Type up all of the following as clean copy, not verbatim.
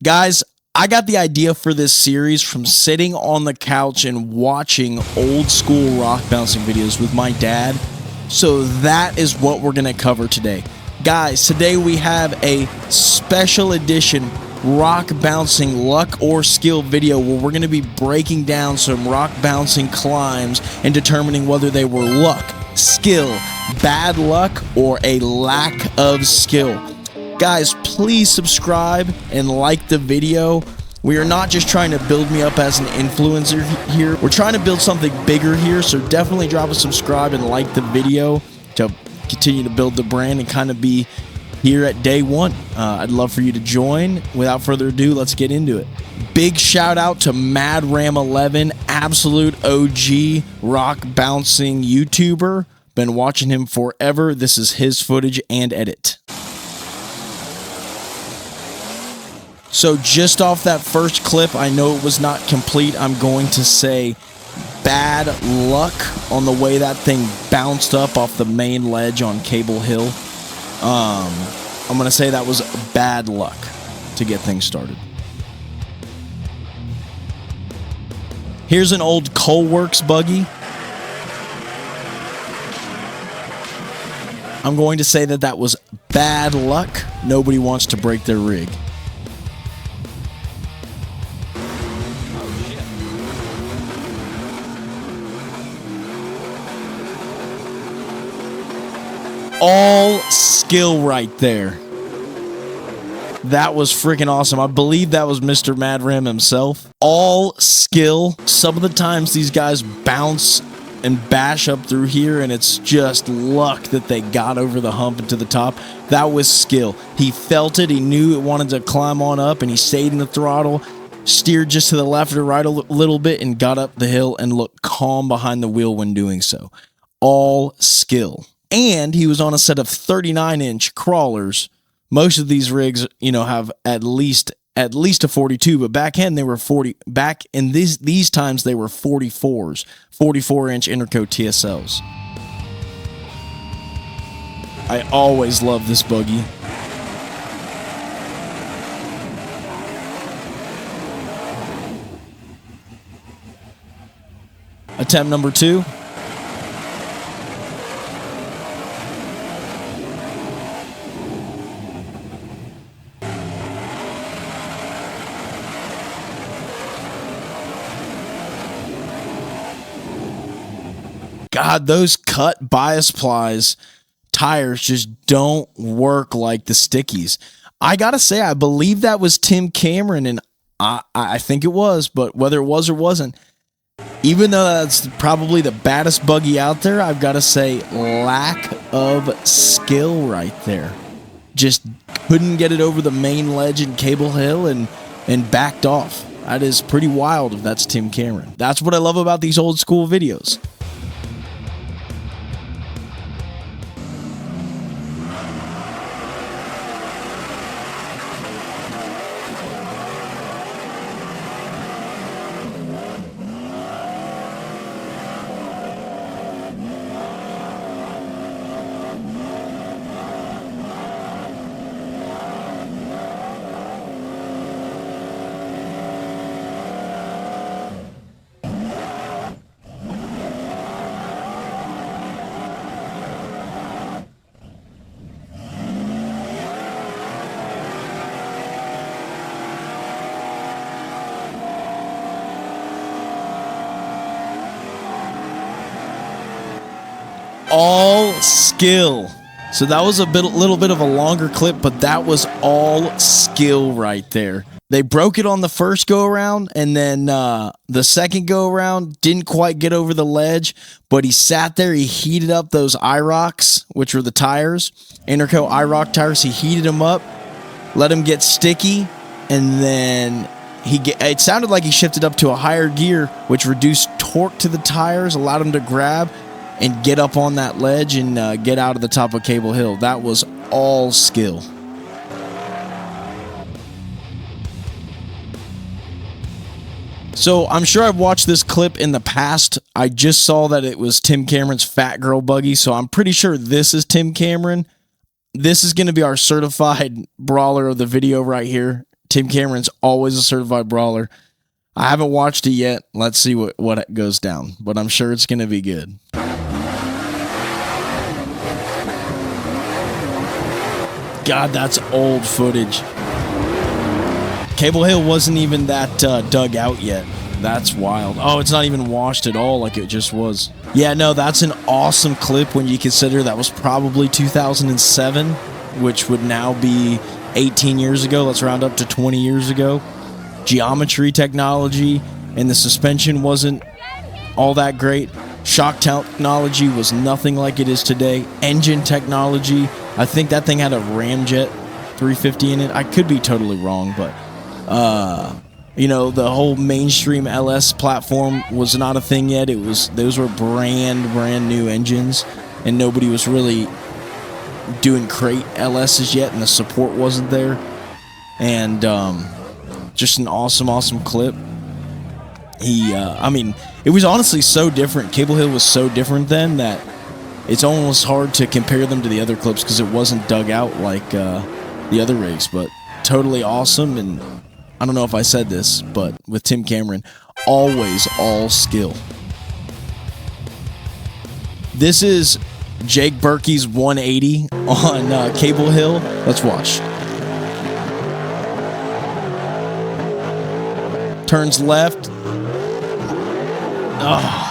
Guys, I got the idea for this series from sitting on the couch and watching old school rock bouncing videos with my dad. So that is what we're going to cover today. Guys, today we have a special edition rock bouncing luck or skill video where we're going to be breaking down some rock bouncing climbs and determining whether they were luck, skill, bad luck, or a lack of skill. Guys, please subscribe and like the video. We are not just trying to build me up as an influencer here. We're trying to build something bigger here, so definitely drop a subscribe and like the video to continue to build the brand and kind of be here at day one. I'd love for you to join. Without further ado, let's get into it. Big shout out to MadRam11, absolute OG rock bouncing YouTuber. Been watching him forever. This is his footage and edit. So just off that first clip, I know it was not complete. I'm going to say bad luck on the way that thing bounced up off the main ledge on Cable Hill. I'm going to say that was bad luck to get things started. Here's an old Coleworx buggy. I'm going to say that that was bad luck. Nobody wants to break their rig. All skill right there. That was freaking awesome. I believe that was Mr. MadRam himself. All skill. Some of the times these guys bounce and bash up through here and it's just luck that they got over the hump and to the top. That was skill. He felt it. He knew it wanted to climb on up and he stayed in the throttle, steered just to the left or right a little bit and got up the hill and looked calm behind the wheel when doing so. All skill. And he was on a set of 39-inch crawlers. Most of these rigs, you know, have at least a 42, but back then they were 40. Back in these times they were 44s, 44-inch Interco TSLs. I always love this buggy. Attempt number 2. God, those cut bias plies tires just don't work like the stickies. I gotta say, I believe that was Tim Cameron, and I think it was, but whether it was or wasn't, even though that's probably the baddest buggy out there, I've got to say lack of skill right there. Just couldn't get it over the main ledge in Cable Hill and backed off. That is pretty wild if that's Tim Cameron. That's what I love about these old school videos. All skill. So that was a little bit of a longer clip, but that was all skill right there. They broke it on the first go around, and then the second go around didn't quite get over the ledge, but he sat there, he heated up those IROCs, which were the tires, Interco IROC tires. He heated them up, let them get sticky, and then it sounded like he shifted up to a higher gear, which reduced torque to the tires, allowed him to grab and get up on that ledge and get out of the top of Cable Hill. That was all skill. So I'm sure I've watched this clip in the past. I just saw that it was Tim Cameron's Fat Girl Buggy, so I'm pretty sure this is Tim Cameron. This is going to be our certified brawler of the video right here. Tim Cameron's always a certified brawler. I haven't watched it yet. Let's see what goes down, but I'm sure it's going to be good. God, that's old footage. Cable Hill wasn't even that dug out yet. That's wild. Oh, it's not even washed at all like it just was. Yeah, no, that's an awesome clip when you consider that was probably 2007, which would now be 18 years ago. Let's round up to 20 years ago. Geometry technology and the suspension wasn't all that great. Shock technology was nothing like it is today. Engine technology, I think that thing had a Ramjet 350 in it. I could be totally wrong, but you know, the whole mainstream LS platform was not a thing yet. Those were brand new engines, and nobody was really doing crate LSs yet, and the support wasn't there. And just an awesome clip. I mean, it was honestly so different. Cable Hill was so different then that it's almost hard to compare them to the other clips because it wasn't dug out like the other rigs, but totally awesome. And I don't know if I said this, but with Tim Cameron, always all skill. This is Jake Berkey's 180 on Cable Hill. Let's watch. Turns left. Oh.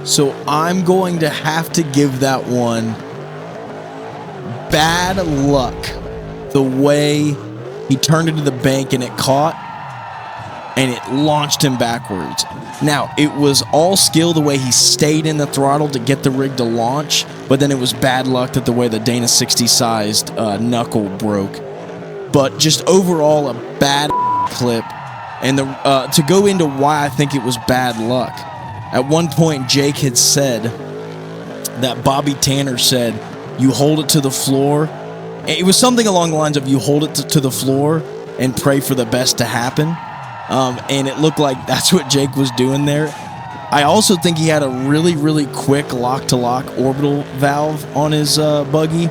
So I'm going to have to give that one bad luck. The way he turned into the bank and it caught and it launched him backwards. Now, it was all skill the way he stayed in the throttle to get the rig to launch, but then it was bad luck that the way the Dana 60 sized knuckle broke. But just overall a bad clip. And to go into why I think it was bad luck. At one point, Jake had said that Bobby Tanner said, you hold it to the floor. It was something along the lines of you hold it to the floor and pray for the best to happen. And it looked like that's what Jake was doing there. I also think he had a really quick lock-to-lock orbital valve on his buggy.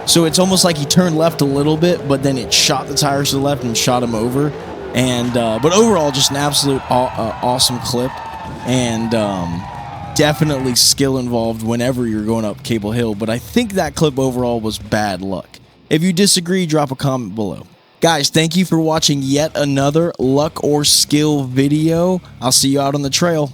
So it's almost like he turned left a little bit, but then it shot the tires to the left and shot him over. And but overall, just an absolute awesome clip. And definitely skill involved whenever you're going up Cable Hill. But I think that clip overall was bad luck. If you disagree, drop a comment below. Guys, thank you for watching yet another luck or skill video. I'll see you out on the trail.